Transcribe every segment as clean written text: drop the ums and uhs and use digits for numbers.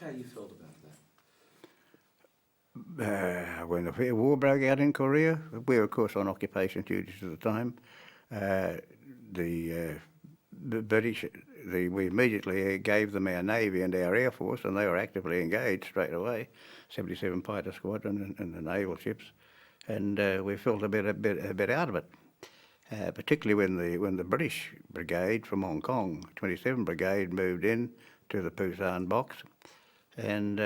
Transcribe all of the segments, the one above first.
how you felt about When the war broke out in Korea, we were of course on occupation duties at the time. The British, we immediately gave them our Navy and our Air Force, and they were actively engaged straight away, 77 Fighter Squadron and the naval ships, and we felt a bit out of it. Particularly when the British Brigade from Hong Kong, 27 Brigade, moved in to the Busan box, and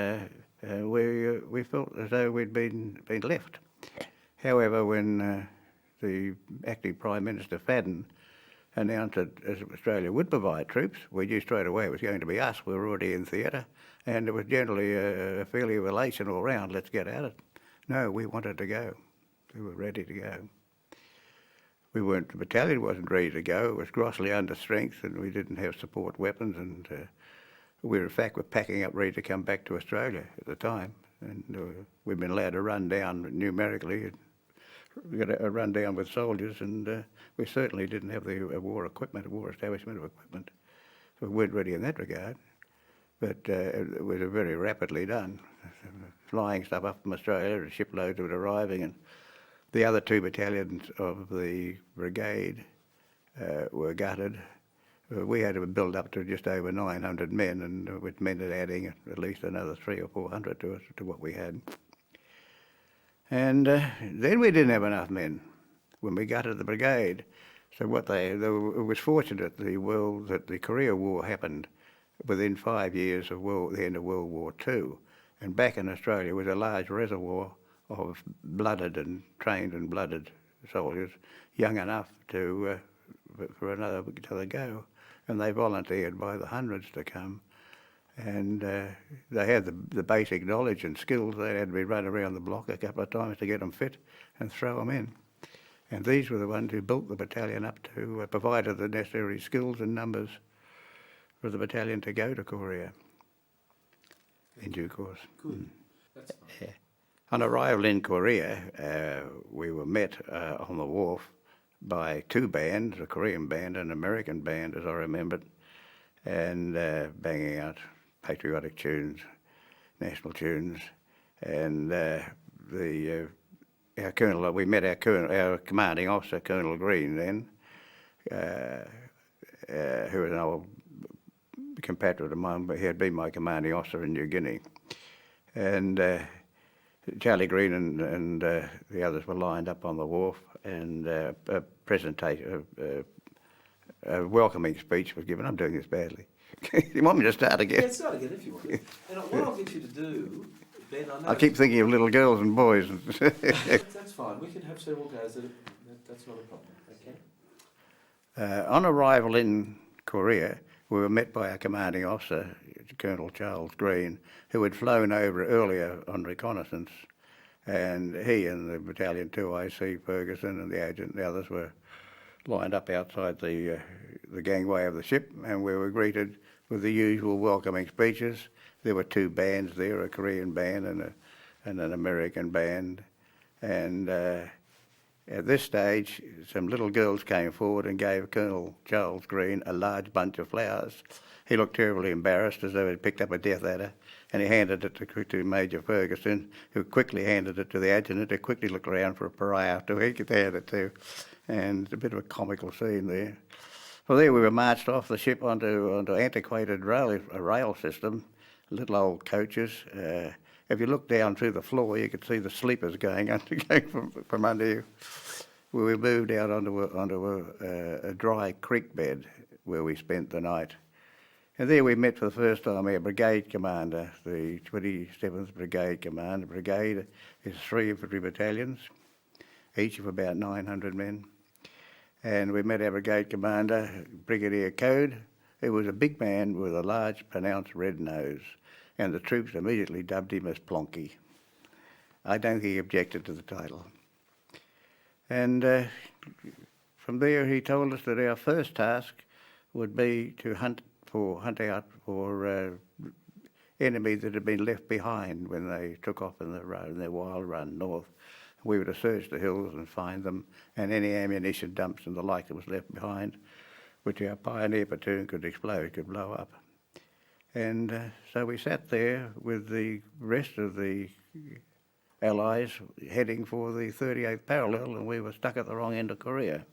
we felt as though we'd been left. However, when the acting Prime Minister Fadden announced that Australia would provide troops, we knew straight away it was going to be us. We were already in theatre, and it was generally a fairly relation all round, let's get at it. No, we wanted to go. We were ready to go. The battalion wasn't ready to go. It was grossly under strength, and we didn't have support weapons, and we in fact were packing up ready to come back to Australia at the time. And we've been allowed to run down numerically, we got a run down with soldiers, and we certainly didn't have the war establishment of equipment. So we weren't ready in that regard. But it was very rapidly done. Flying stuff up from Australia, and shiploads of it arriving, and the other two battalions of the brigade were gutted. We had to build up to just over 900 men, and which meant adding at least another 300 or 400 to what we had. And then we didn't have enough men when we gutted the brigade. So it was fortunate that the Korea War happened within 5 years of the end of World War II, and back in Australia was a large reservoir of blooded and trained and blooded soldiers, young enough for another go, and they volunteered by the hundreds to come, and they had the basic knowledge and skills. They had to be run around the block a couple of times to get them fit and throw them in, and these were the ones who built the battalion up to provided the necessary skills and numbers for the battalion to go to Korea in due course. Good. That's fine. Yeah. On arrival in Korea, we were met on the wharf by two bands, a Korean band and an American band, as I remembered, and banging out patriotic tunes, national tunes, and our colonel. We met our commanding officer, Colonel Green, then, who was an old compatriot of mine, but he had been my commanding officer in New Guinea, and Charlie Green and the others were lined up on the wharf, and a welcoming speech was given. I'm doing this badly. You want me to start again? Yeah, start again if you want. And what I'll get you to do, Ben, I know... I keep thinking of little girls and boys. That's fine. We can have several goes at it. That's not a problem, okay? On arrival in Korea, we were met by our commanding officer, Colonel Charles Green, who had flown over earlier on reconnaissance, and he and the Battalion 2IC, Ferguson, and the adjutant and the others were lined up outside the gangway of the ship, and we were greeted with the usual welcoming speeches. There were two bands there, a Korean band and an American band, and at this stage, some little girls came forward and gave Colonel Charles Green a large bunch of flowers. He looked terribly embarrassed, as though he'd picked up a death adder, and he handed it to Major Ferguson, who quickly handed it to the adjutant, who quickly looked around for a pariah who he could hand it to, and it's a bit of a comical scene there. Well, there we were marched off the ship onto antiquated rail system, little old coaches. If you look down through the floor, you could see the sleepers going from under you. We moved out onto a dry creek bed where we spent the night. And there we met for the first time our brigade commander, the 27th Brigade Commander. The brigade is 3 infantry battalions, each of about 900 men. And we met our brigade commander, Brigadier Code. He was a big man with a large, pronounced red nose, and the troops immediately dubbed him as Plonky. I don't think he objected to the title. And from there he told us that our first task would be to hunt out for enemies that had been left behind when they took off in their wild run north. We were to search the hills and find them, and any ammunition dumps and the like that was left behind, which our pioneer platoon could blow up. And so we sat there with the rest of the Allies heading for the 38th parallel, and we were stuck at the wrong end of Korea.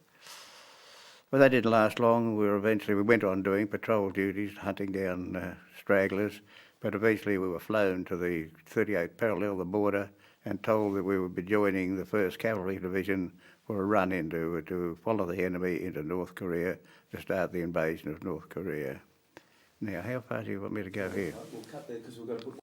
But that didn't last long. We went on doing patrol duties, hunting down stragglers, but eventually we were flown to the 38th parallel, the border, and told that we would be joining the 1st Cavalry Division for a run to follow the enemy into North Korea to start the invasion of North Korea. Now, how far do you want me to go here? We'll cut there because we've got to put...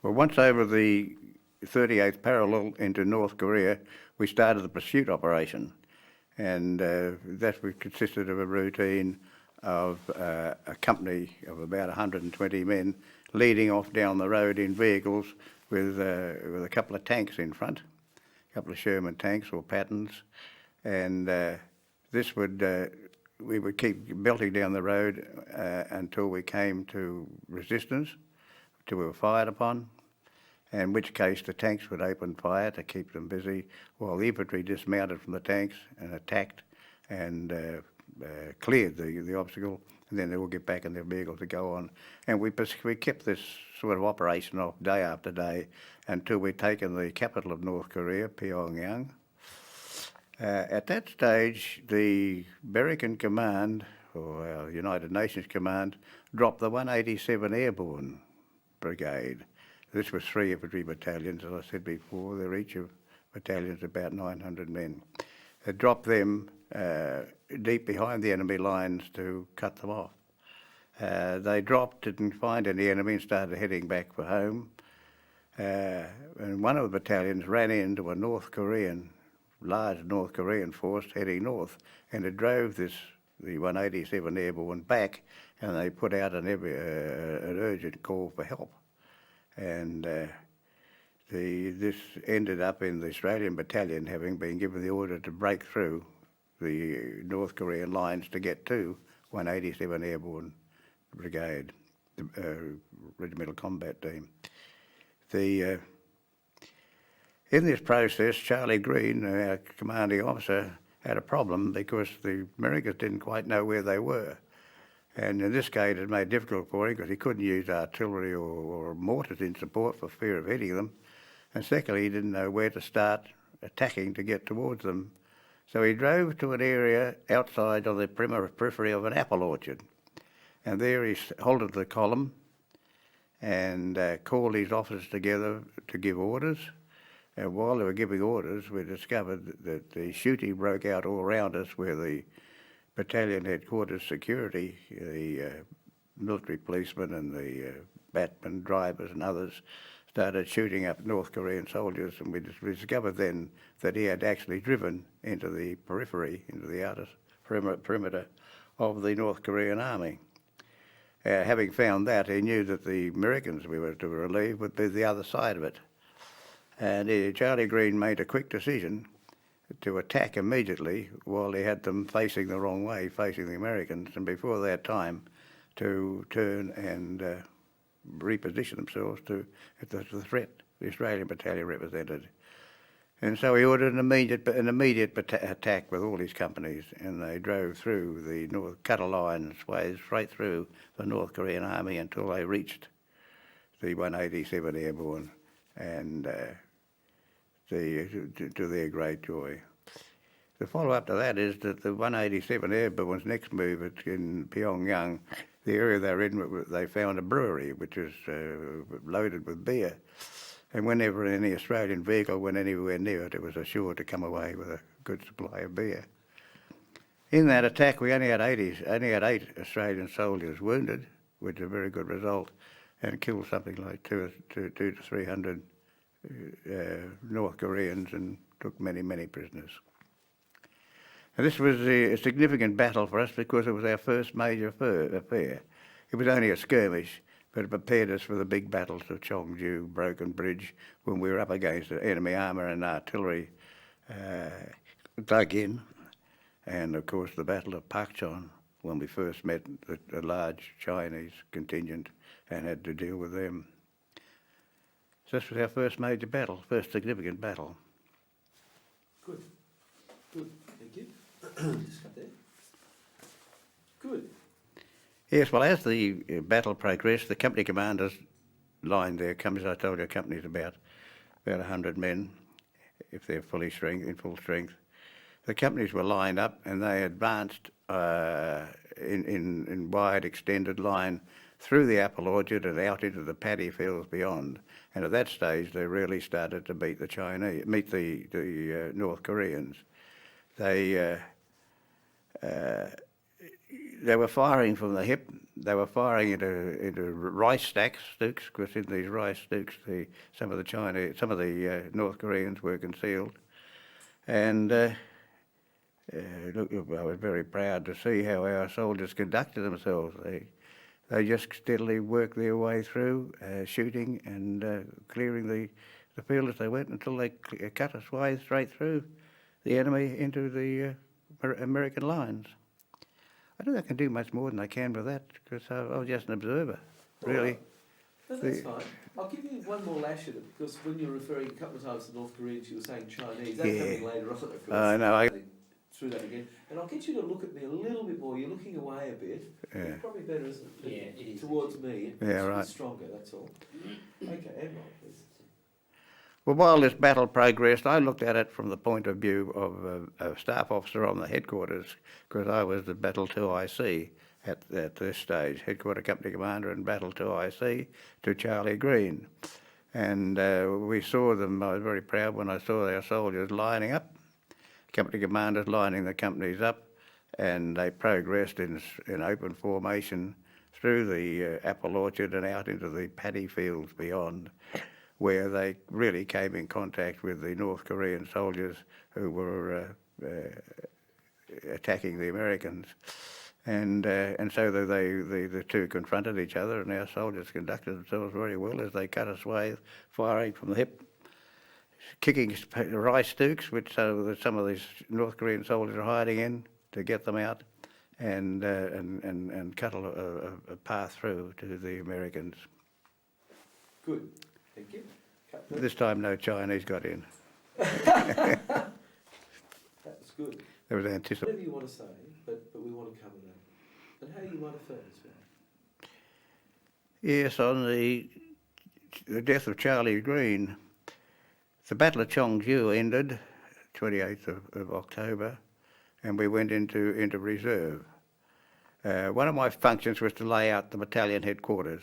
Well, once over the 38th parallel into North Korea, we started the pursuit operation, and that consisted of a routine of a company of about 120 men leading off down the road in vehicles with a couple of tanks in front, a couple of Sherman tanks or Pattons, and we would keep belting down the road until we came to resistance, till we were fired upon, in which case the tanks would open fire to keep them busy while the infantry dismounted from the tanks and attacked and cleared the obstacle, and then they would get back in their vehicle to go on. And we kept this sort of operation off day after day until we'd taken the capital of North Korea, Pyongyang. At that stage, the American Command, or our United Nations Command, dropped the 187 Airborne Brigade. This was 3 infantry battalions, as I said before. They're each of battalions about 900 men. They dropped them deep behind the enemy lines to cut them off. They dropped, didn't find any enemy, and started heading back for home. And one of the battalions ran into a large North Korean force heading north, and it drove the 187 Airborne back, and they put out an urgent call for help. And this ended up in the Australian battalion having been given the order to break through the North Korean lines to get to 187 Airborne Brigade, the Regimental Combat Team. In this process, Charlie Green, our commanding officer, had a problem because the Americans didn't quite know where they were. And in this case, it made it difficult for him because he couldn't use artillery or mortars in support for fear of hitting them. And secondly, he didn't know where to start attacking to get towards them. So he drove to an area outside of the periphery of an apple orchard. And there he halted the column and called his officers together to give orders. And while they were giving orders, we discovered that the shooting broke out all around us where the battalion headquarters security, the military policemen and the batmen, drivers and others started shooting up North Korean soldiers, and we discovered then that he had actually driven into the periphery, into the outer perimeter of the North Korean army. Having found that, he knew that the Americans we were to relieve would be the other side of it. And Charlie Green made a quick decision to attack immediately while he had them facing the wrong way, facing the Americans, and before their time to turn and reposition themselves to the threat the Australian battalion represented. And so he ordered an immediate attack with all his companies, and they drove through cut a line straight through the North Korean army until they reached the 187 Airborne, and to their great joy. The follow-up to that is that the 187 Airborne's next move in Pyongyang, the area they're in, they found a brewery which was loaded with beer. And whenever any Australian vehicle went anywhere near it, it was assured to come away with a good supply of beer. In that attack, we only had 8 Australian soldiers wounded, which is a very good result, and killed something like 200 to 300 North Koreans and took many, many prisoners. And this was a significant battle for us because it was our first major affair. It was only a skirmish, but it prepared us for the big battles of Chongju, Broken Bridge, when we were up against the enemy armour and artillery dug in, and of course the Battle of Kapyong, when we first met the large Chinese contingent and had to deal with them. So this was our first major battle, first significant battle. Good, thank you. Just cut there. Good. Yes, well, as the battle progressed, the company commanders lined their companies. I told you, companies about 100 men, if they're in full strength. The companies were lined up, and they advanced in wide, extended line through the apple orchard and out into the paddy fields beyond. And at that stage, they really started to meet the North Koreans. They were firing from the hip. They were firing into rice stooks, because in these rice stooks, some of the North Koreans were concealed. And look, I was very proud to see how our soldiers conducted themselves. They just steadily worked their way through, shooting and clearing the field as they went until they cut a swathe straight through the enemy into the American lines. I don't think I can do much more than I can with that, because I was just an observer, really. Right. That's fine. I'll give you one more lash at it, because when you were referring a couple of times to North Koreans, you were saying Chinese. That's coming later on, of course. No, Through that again. And I'll get you to look at me a little bit more. You're looking away a bit. Yeah. It's probably better, isn't it? Yeah, it is. Towards me. Yeah, It's right. stronger, that's all. Okay, Admiral, please. Well, while this battle progressed, I looked at it from the point of view of a staff officer on the headquarters, because I was the Battle 2 IC at this stage, headquarter company commander in Battle 2 IC to Charlie Green. And we saw them. I was very proud when I saw our soldiers lining up, company commanders lining the companies up, and they progressed in open formation through the apple orchard and out into the paddy fields beyond, where they really came in contact with the North Korean soldiers who were attacking the Americans. And so the two confronted each other, and our soldiers conducted themselves very well as they cut a swathe, firing from the hip, kicking rice stooks, which some of these North Korean soldiers are hiding in, to get them out, and cut a path through to the Americans. Good. Thank you. This time no Chinese got in. That was good. There was anticipation. Whatever you want to say, but we want to cover that. And how do you want to first? Yes, on the death of Charlie Green, the Battle of Chongju ended 28th of October, and we went into reserve. One of my functions was to lay out the battalion headquarters,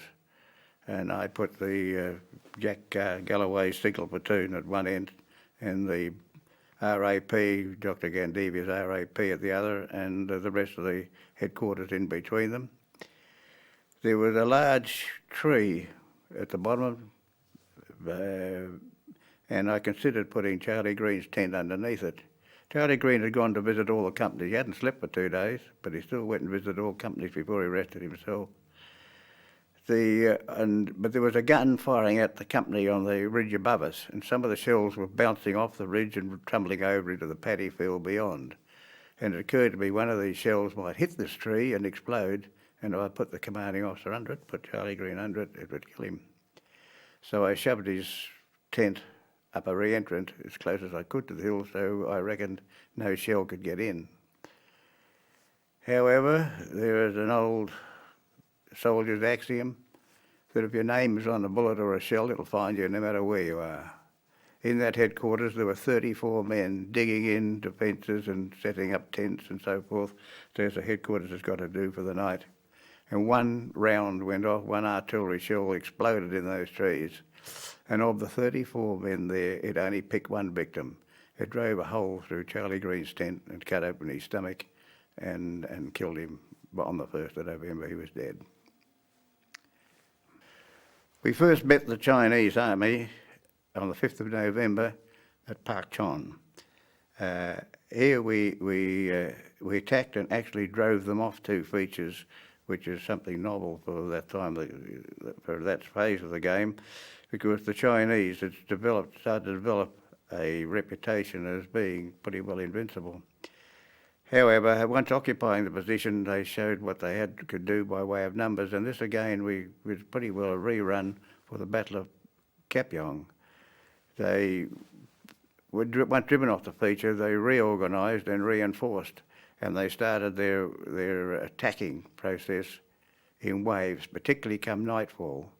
and I put the Jack Galloway's signal platoon at one end, and the RAP, Dr. Gandivia's RAP at the other, and the rest of the headquarters in between them. There was a large tree at the bottom, and I considered putting Charlie Green's tent underneath it. Charlie Green had gone to visit all the companies. He hadn't slept for 2 days, but he still went and visited all companies before he rested himself. But there was a gun firing at the company on the ridge above us, and some of the shells were bouncing off the ridge and tumbling over into the paddy field beyond. And it occurred to me one of these shells might hit this tree and explode, and if I put the commanding officer under it, put Charlie Green under it, it would kill him. So I shoved his tent up a re-entrant as close as I could to the hill, so I reckoned no shell could get in. However, there is an old soldier's axiom that if your name is on a bullet or a shell, it'll find you no matter where you are. In that headquarters, there were 34 men digging in defences and setting up tents and so forth, as the headquarters has got to do for the night. And one round went off, one artillery shell exploded in those trees. And of the 34 men there, it only picked one victim. It drove a hole through Charlie Green's tent and cut open his stomach and killed him. On the 1st of November, he was dead. We first met the Chinese army on the 5th of November at Pak Chon. Here we attacked and actually drove them off 2 features, which is something novel for that time, for that phase of the game, because the Chinese had started to develop a reputation as being pretty well invincible. However, once occupying the position, they showed what they could do by way of numbers, and this again was pretty well a rerun for the Battle of Kapyong. They were once driven off the feature, they reorganised and reinforced, and they started their attacking process in waves, particularly come nightfall.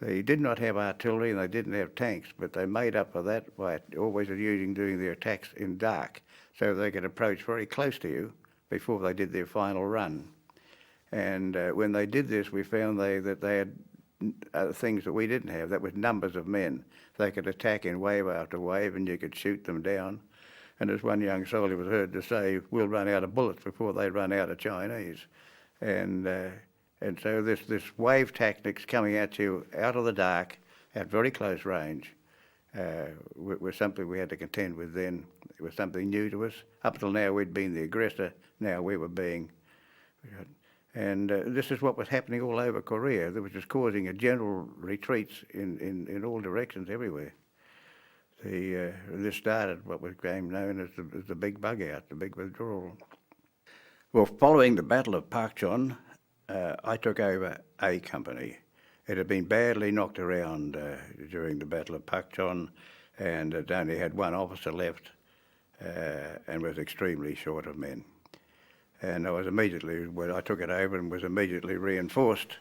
They did not have artillery and they didn't have tanks, but they made up for that by always doing their attacks in dark, so they could approach very close to you before they did their final run. And when they did this, we found that they had things that we didn't have. That was numbers of men. They could attack in wave after wave, and you could shoot them down. And as one young soldier was heard to say, we'll run out of bullets before they run out of Chinese. And so this wave tactics coming at you out of the dark at very close range was something we had to contend with then. It was something new to us. Up till now we'd been the aggressor, now we were being... And this is what was happening all over Korea, which was causing a general retreats in all directions everywhere. This started what became known as the big bug out, the big withdrawal. Well, following the Battle of Kapyong, I took over A Company. It had been badly knocked around during the Battle of Kapyong, and it only had one officer left and was extremely short of men. And I was took it over and was immediately reinforced.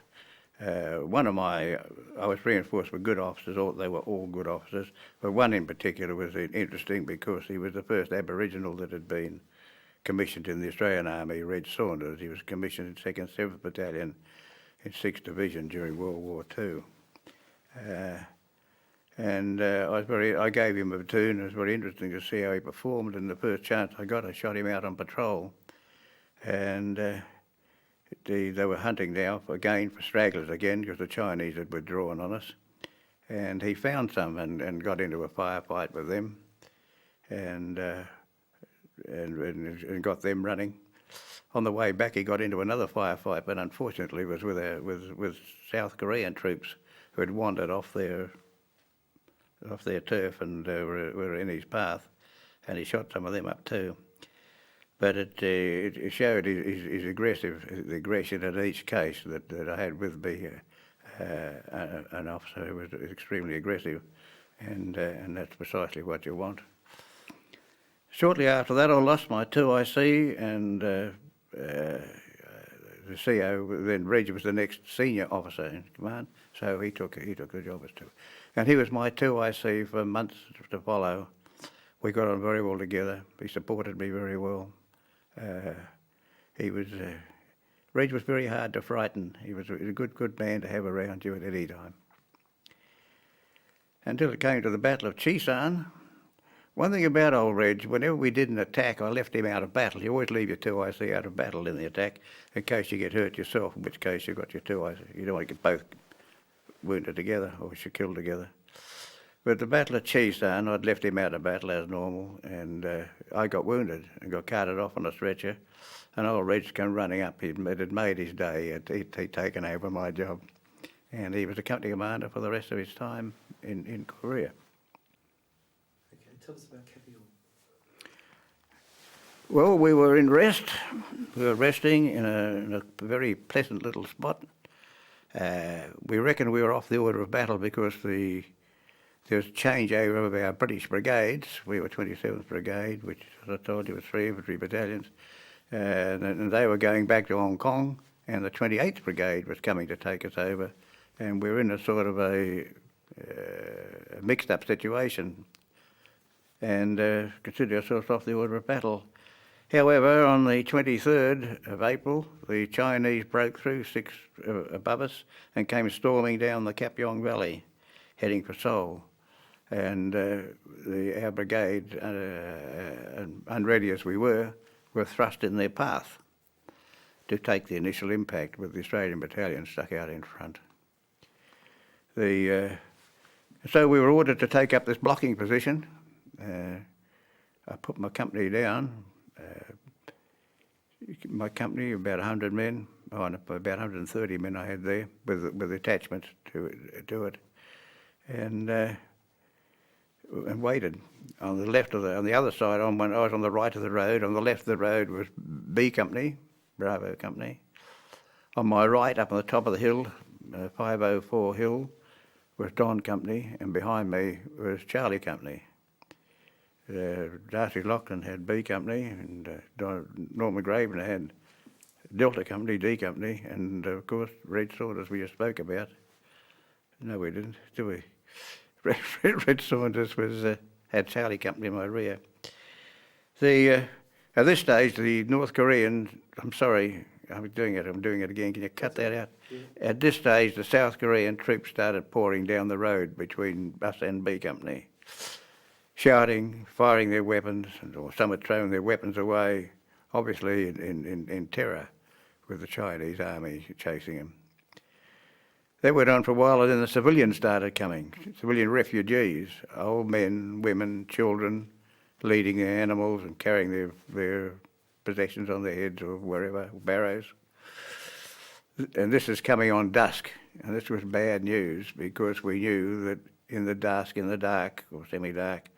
I was reinforced with good officers, they were all good officers, but one in particular was interesting because he was the first Aboriginal that had been commissioned in the Australian Army, Reg Saunders. He was commissioned in 2nd 7th Battalion in 6th Division during World War II. I gave him a platoon. It was very interesting to see how he performed, and the first chance I got, I shot him out on patrol. And they were hunting now for stragglers again, because the Chinese had withdrawn on us. And he found some and got into a firefight with them, and got them running. On the way back, he got into another firefight, but unfortunately was with South Korean troops who had wandered off their turf and were in his path, and he shot some of them up too. But it showed his aggression in each case that I had with me, an officer who was extremely aggressive, and that's precisely what you want. Shortly after that, I lost my 2IC, and the CO, then Reg was the next senior officer in command, so he took the job as two. And he was my 2IC for months to follow. We got on very well together. He supported me very well. Reg was very hard to frighten. He was a good man to have around you at any time. Until it came to the Battle of Chisan. One thing about old Reg, whenever we did an attack, I left him out of battle. You always leave your 2IC out of battle in the attack, in case you get hurt yourself, in which case you've got your 2IC. You don't want to get both wounded together or killed together. But the Battle of Chisan, I'd left him out of battle as normal, and I got wounded and got carted off on a stretcher, and old Reg came running up. It had made his day. He'd taken over my job, and he was a company commander for the rest of his time in Korea. Okay, tell us about Kapyong. Well, we were in rest. We were resting in a very pleasant little spot. We reckoned we were off the order of battle because there was changeover of our British brigades. We were 27th Brigade, which, as I told you, was 3 infantry battalions. And they were going back to Hong Kong, and the 28th Brigade was coming to take us over. And we were in a sort of a mixed-up situation, and considered ourselves off the order of battle. However, on the 23rd of April, the Chinese broke through 6 above us and came storming down the Kapyong Valley, heading for Seoul. And our brigade, unready as we were thrust in their path to take the initial impact with the Australian battalion stuck out in front. So we were ordered to take up this blocking position. I put my company down. My company, about 100 men, about 130 men I had there with attachments to it, and waited. On the left on the other side, I was on the right of the road. On the left of the road was B Company, Bravo Company. On my right, up on the top of the hill, 504 Hill, was Don Company, and behind me was Charlie Company. Darcy Lachlan had B Company, and Norman Gravener had Delta Company, D Company, and of course Red Saunders we just spoke about. No, we didn't, did we? Red Saunders had Charlie Company in my rear. At this stage, the North Koreans, I'm sorry, I'm doing it again, can you cut that out? Yeah. At this stage, the South Korean troops started pouring down the road between us and B Company, shouting, firing their weapons, or some had thrown their weapons away, obviously in terror, with the Chinese army chasing them. That went on for a while, and then the civilians started coming, civilian refugees, old men, women, children, leading their animals and carrying their possessions on their heads or wherever, barrows. And this is coming on dusk, and this was bad news because we knew that in the dark or semi-dark,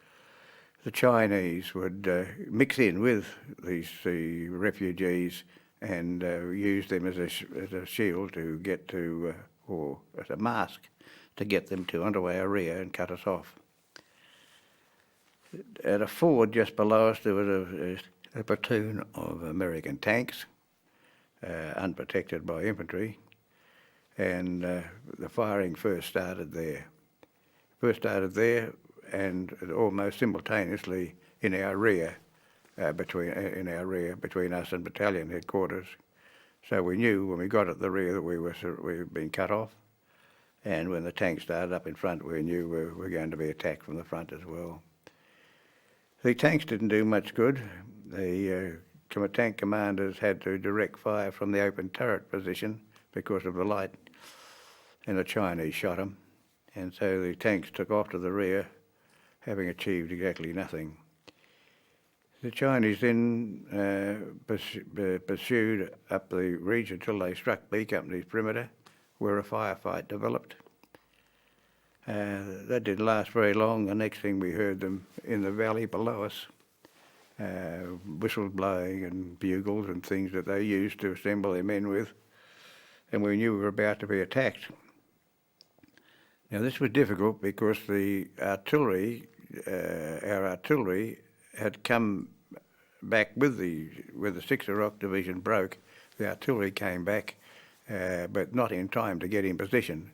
the Chinese would mix in with the refugees and use them as a shield to get to, or as a mask, to get them to under our rear and cut us off. At a ford just below us, there was a platoon of American tanks, unprotected by infantry, and the firing first started there. And almost simultaneously in our rear, between us and battalion headquarters. So we knew when we got at the rear that we were being cut off, and when the tank started up in front, we knew we were going to be attacked from the front as well. The tanks didn't do much good. The tank commanders had to direct fire from the open turret position because of the light, and the Chinese shot them. And so the tanks took off to the rear, having achieved exactly nothing. The Chinese then pursued up the region until they struck B Company's perimeter, where a firefight developed. That didn't last very long. The next thing we heard them in the valley below us, whistles blowing and bugles and things that they used to assemble their men with, and we knew we were about to be attacked. Now this was difficult because the artillery, our artillery, had come back with the 6th Iraq Division broke. The artillery came back, but not in time to get in position.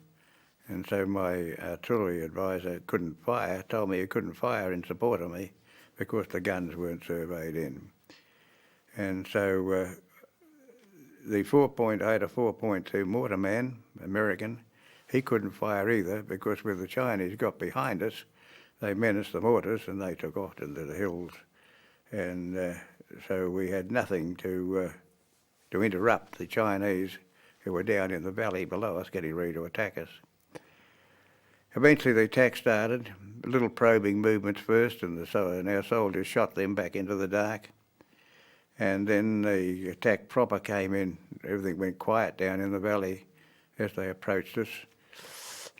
And so my artillery advisor couldn't fire, told me he couldn't fire in support of me because the guns weren't surveyed in. And so the 4.2 mortar man, American, he couldn't fire either because when the Chinese got behind us, they menaced the mortars and they took off into the hills. And so we had nothing to interrupt the Chinese who were down in the valley below us getting ready to attack us. Eventually the attack started, little probing movements first, and our soldiers shot them back into the dark. And then the attack proper came in. Everything went quiet down in the valley as they approached us.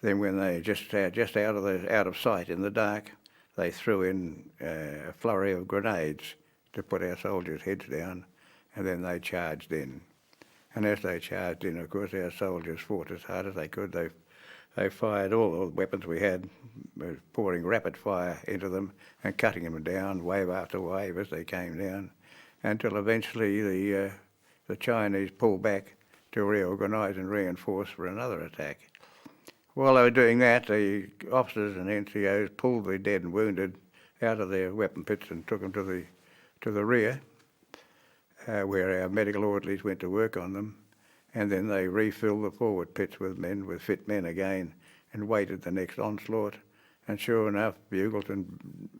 Then when they just out of sight in the dark, they threw in a flurry of grenades to put our soldiers' heads down, and then they charged in. And as they charged in, of course, our soldiers fought as hard as they could. They fired all the weapons we had, pouring rapid fire into them and cutting them down wave after wave as they came down, until eventually the Chinese pulled back to reorganise and reinforce for another attack. While they were doing that, the officers and NCOs pulled the dead and wounded out of their weapon pits and took them to the rear, where our medical orderlies went to work on them, and then they refilled the forward pits with fit men again, and waited the next onslaught. And sure enough, bugles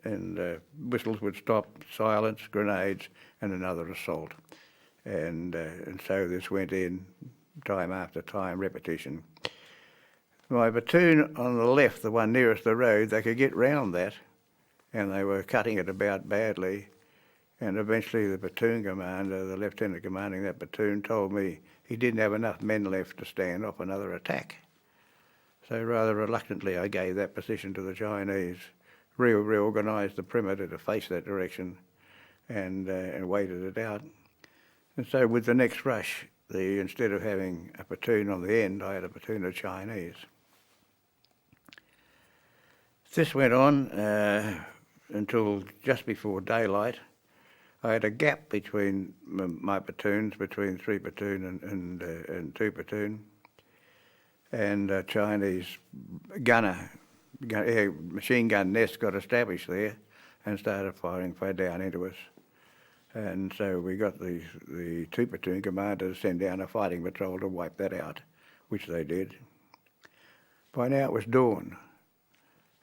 and whistles would stop, silence, grenades, and another assault. And so this went in time after time, repetition. My platoon on the left, the one nearest the road, they could get round that, and they were cutting it about badly. And eventually the platoon commander, the lieutenant commanding that platoon, told me he didn't have enough men left to stand off another attack. So rather reluctantly I gave that position to the Chinese, reorganised the perimeter to face that direction, and waited it out. And so with the next rush, instead of having a platoon on the end, I had a platoon of Chinese. This went on until just before daylight. I had a gap between my platoons, between 3 platoon and 2 platoon, and a Chinese machine gun nest got established there and started firing far down into us. And so we got the 2 platoon commander to send down a fighting patrol to wipe that out, which they did. By now it was dawn,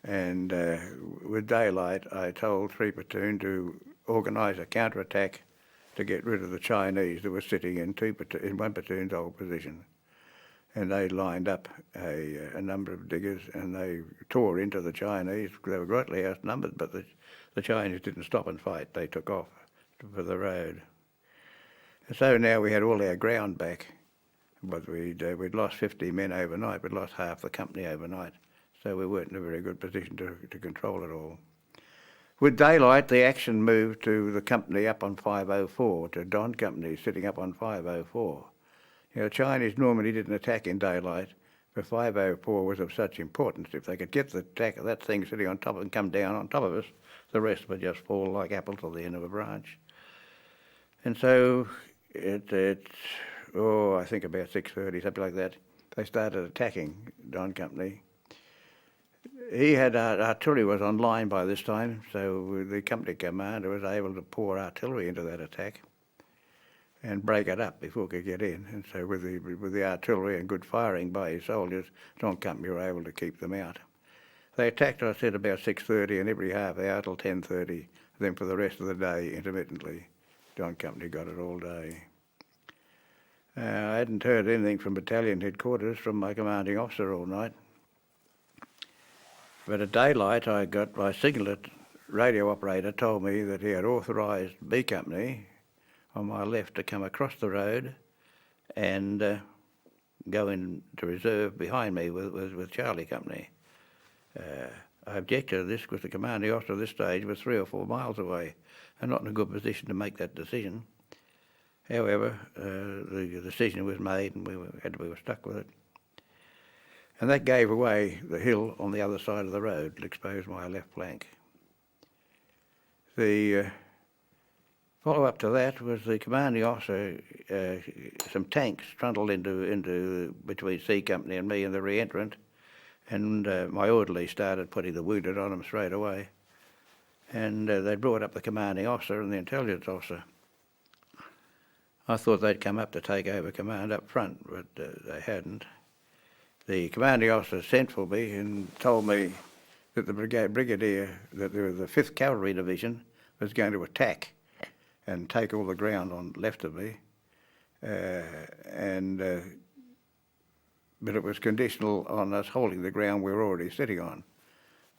and with daylight I told 3 platoon to organise a counterattack to get rid of the Chinese that were sitting in 1 platoon's old position. And they lined up a number of diggers, and they tore into the Chinese. They were greatly outnumbered, but the Chinese didn't stop and fight. They took off for the road. And so now we had all our ground back, but we'd lost 50 men overnight. We'd lost half the company overnight, so we weren't in a very good position to control it all. With daylight, the action moved to the company up on 504, to Don Company sitting up on 504. You know, Chinese normally didn't attack in daylight, but 504 was of such importance. If they could get the attack of that thing sitting on top and come down on top of us, the rest would just fall like apples on the end of a branch. And so I think about 6:30, something like that, they started attacking Don Company. He had artillery was online by this time, so the company commander was able to pour artillery into that attack and break it up before it could get in. And so with the artillery and good firing by his soldiers, Don Company were able to keep them out. They attacked, I said, about 6:30 and every half hour till 10:30. Then for the rest of the day, intermittently, Don Company got it all day. I hadn't heard anything from battalion headquarters from my commanding officer all night. But at daylight, I got my signaler radio operator told me that he had authorised B Company on my left to come across the road and go into reserve behind me with Charlie Company. I objected to this because the commanding officer at this stage was 3 or 4 miles away and not in a good position to make that decision. However, the decision was made and we were stuck with it. And that gave away the hill on the other side of the road and exposed my left flank. The follow-up to that was the commanding officer, some tanks trundled into between C Company and me and the re-entrant, and my orderly started putting the wounded on them straight away. And they brought up the commanding officer and the intelligence officer. I thought they'd come up to take over command up front, but they hadn't. The commanding officer sent for me and told me that the brigadier, that the 5th Cavalry Division was going to attack and take all the ground on left of me, but it was conditional on us holding the ground we were already sitting on.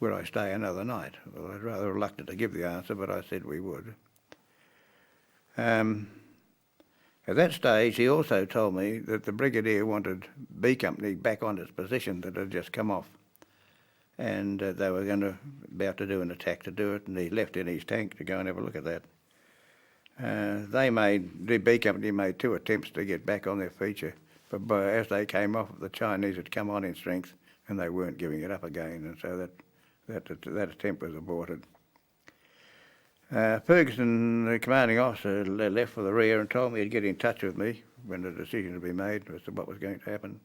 Would I stay another night? Well, I was rather reluctant to give the answer, but I said we would. At that stage, he also told me that the brigadier wanted B Company back on its position that had just come off, and they were about to do an attack to do it, and he left in his tank to go and have a look at that. The B Company made 2 attempts to get back on their feature, but as they came off, the Chinese had come on in strength, and they weren't giving it up again, and so that attempt was aborted. Ferguson, the commanding officer, left for the rear and told me he'd get in touch with me when the decision had been made as to what was going to happen.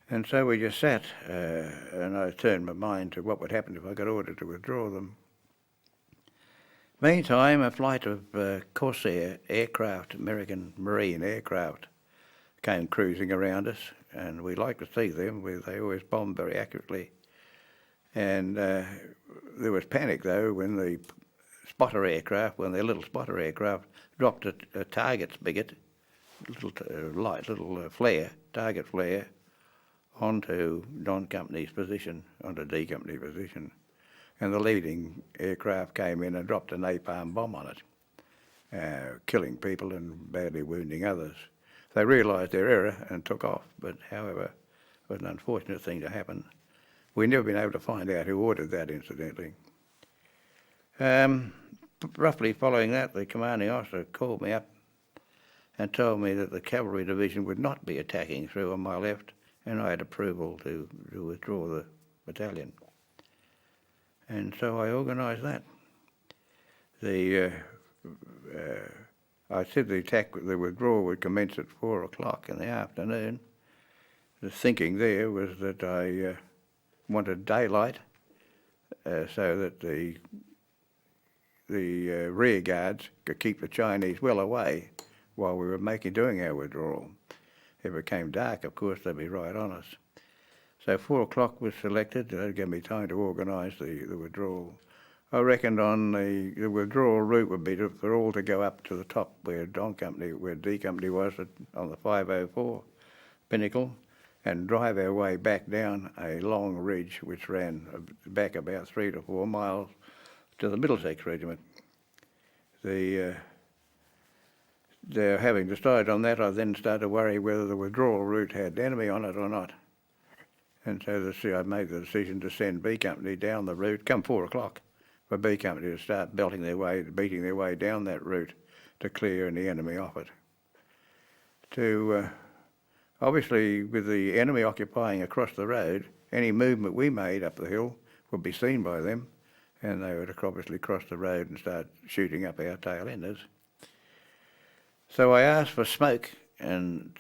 And so we just sat, and I turned my mind to what would happen if I got ordered to withdraw them. Meantime, a flight of Corsair aircraft, American Marine aircraft, came cruising around us, and we liked to see them. They always bombed very accurately. And there was panic, though, when the little spotter aircraft dropped a target spigot, little flare, target flare, onto Don Company's position, onto D Company position. And the leading aircraft came in and dropped a napalm bomb on it, killing people and badly wounding others. They realised their error and took off, but however, it was an unfortunate thing to happen. We've never been able to find out who ordered that, incidentally. Roughly following that, the commanding officer called me up and told me that the cavalry division would not be attacking through on my left, and I had approval to withdraw the battalion. And so I organised that. I said the withdrawal would commence at 4 o'clock in the afternoon. The thinking there was that I wanted daylight so that the rear guards could keep the Chinese well away while we were doing our withdrawal. If it became dark, of course, they'd be right on us. So 4 o'clock was selected. That gave me time to organise the withdrawal. I reckoned on the withdrawal route would be for all to go up to the top where D Company was on the 504 pinnacle, and drive our way back down a long ridge which ran back about 3 to 4 miles to the Middlesex Regiment. Having decided on that, I then started to worry whether the withdrawal route had enemy on it or not. And so I made the decision to send B Company down the route, come 4 o'clock, for B Company to start beating their way down that route to clear any enemy off it. Obviously, with the enemy occupying across the road, any movement we made up the hill would be seen by them, and they would obviously cross the road and start shooting up our tail enders. So I asked for smoke and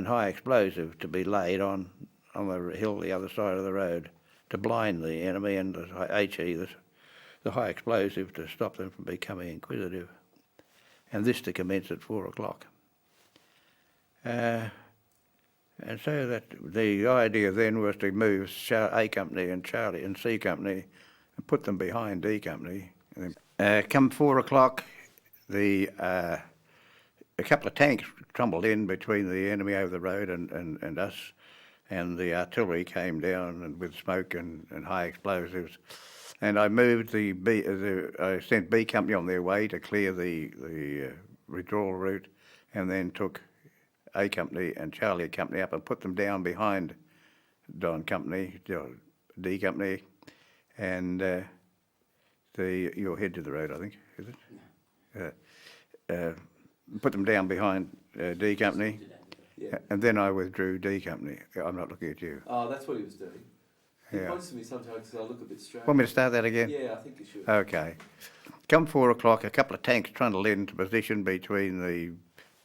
high explosive to be laid on the hill the other side of the road to blind the enemy, and the high explosive to stop them from becoming inquisitive, and this to commence at 4 o'clock. And so that the idea then was to move A Company and Charlie and C Company and put them behind D Company. Come 4 o'clock, a couple of tanks tumbled in between the enemy over the road and us, and the artillery came down and with smoke and high explosives. And I moved I sent B Company on their way to clear the withdrawal route, and then took A Company and Charlie Company up and put them down behind D Company, and you're head to the road, I think, is it? Put them down behind D Company, and then I withdrew D Company. I'm not looking at you. Oh, that's what he was doing. He Yeah. points to me sometimes because I look a bit strange. Want me to start that again? Yeah, I think you should. Okay. Come 4 o'clock, a couple of tanks trundled into position between the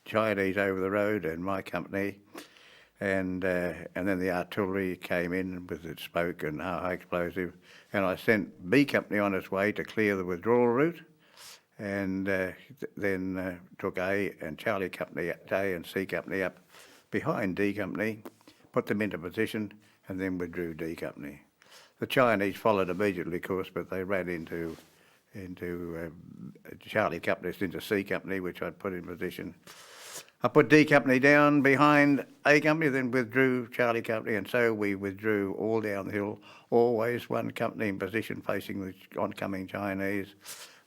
Chinese over the road and my company, and then the artillery came in with its smoke and high explosive, and I sent B Company on its way to clear the withdrawal route, and then took A and Charlie Company, A and C Company up behind D Company, put them into position, and then withdrew D Company. The Chinese followed immediately, of course, but they ran into Charlie Company, into C Company, which I'd put in position. I put D Company down behind A Company, then withdrew Charlie Company, and so we withdrew all down the hill, always one company in position facing the oncoming Chinese,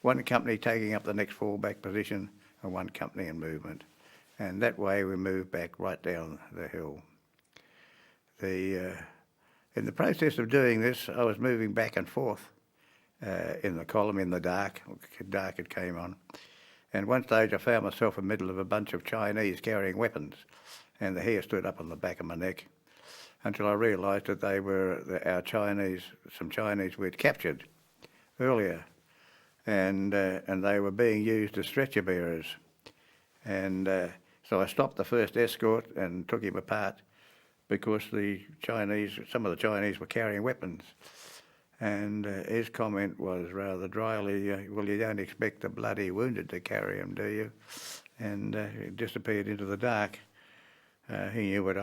one company taking up the next fallback position, and one company in movement. And that way we moved back right down the hill. In the process of doing this, I was moving back and forth in the column in the dark. Dark it came on. And one stage I found myself in the middle of a bunch of Chinese carrying weapons, and the hair stood up on the back of my neck until I realised that they were some Chinese we'd captured earlier, and they were being used as stretcher bearers. And so I stopped the first escort and took him apart, because some of the Chinese were carrying weapons. And his comment was rather dryly, well, you don't expect the bloody wounded to carry them, do you? And he disappeared into the dark. He knew what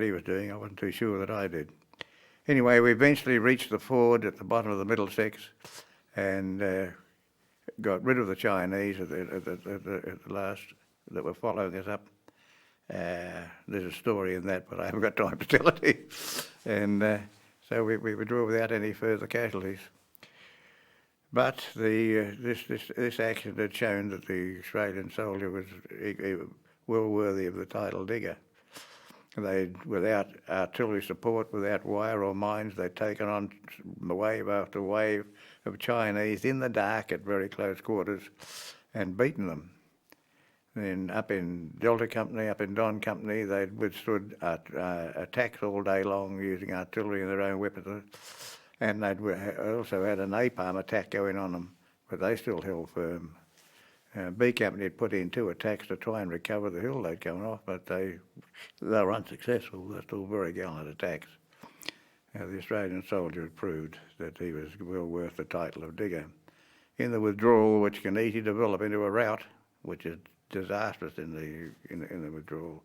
he was doing. I wasn't too sure that I did. Anyway, we eventually reached the ford at the bottom of the Middlesex, and got rid of the Chinese at the last that were following us up. There's a story in that, but I haven't got time to tell it. And so we withdrew without any further casualties. But this action had shown that the Australian soldier was well worthy of the title digger. Without artillery support, without wire or mines, they'd taken on wave after wave of Chinese in the dark at very close quarters and beaten them. Then up in Delta Company, up in Don Company, they'd withstood attacks all day long using artillery and their own weapons. and they'd also had a napalm attack going on them, but they still held firm. B Company had put in 2 attacks to try and recover the hill they'd come off, but they were unsuccessful. They're still very gallant attacks. The Australian soldier had proved that he was well worth the title of digger. In the withdrawal, which can easily develop into a rout, which is disastrous in the withdrawal.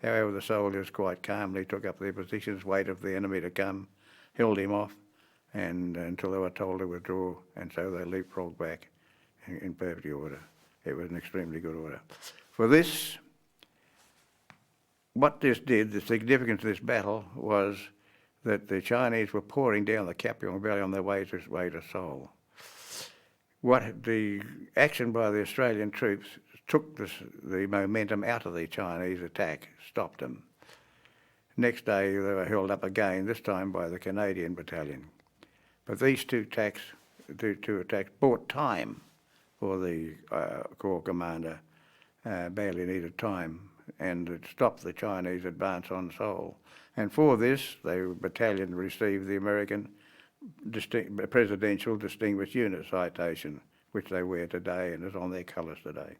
However, the soldiers quite calmly took up their positions, waited for the enemy to come, held him off, and until they were told to withdraw, and so they leapfrogged back in perfect order. It was an extremely good order. For this, what this did, the significance of this battle was that the Chinese were pouring down the Kapyong Valley on their way to Seoul. What the action by the Australian troops took the momentum out of the Chinese attack, stopped them. Next day they were held up again, this time by the Canadian battalion. But these two attacks bought time for the Corps commander, badly needed time, and it stopped the Chinese advance on Seoul. And for this, the battalion received the American Presidential Distinguished Unit citation, which they wear today and is on their colours today.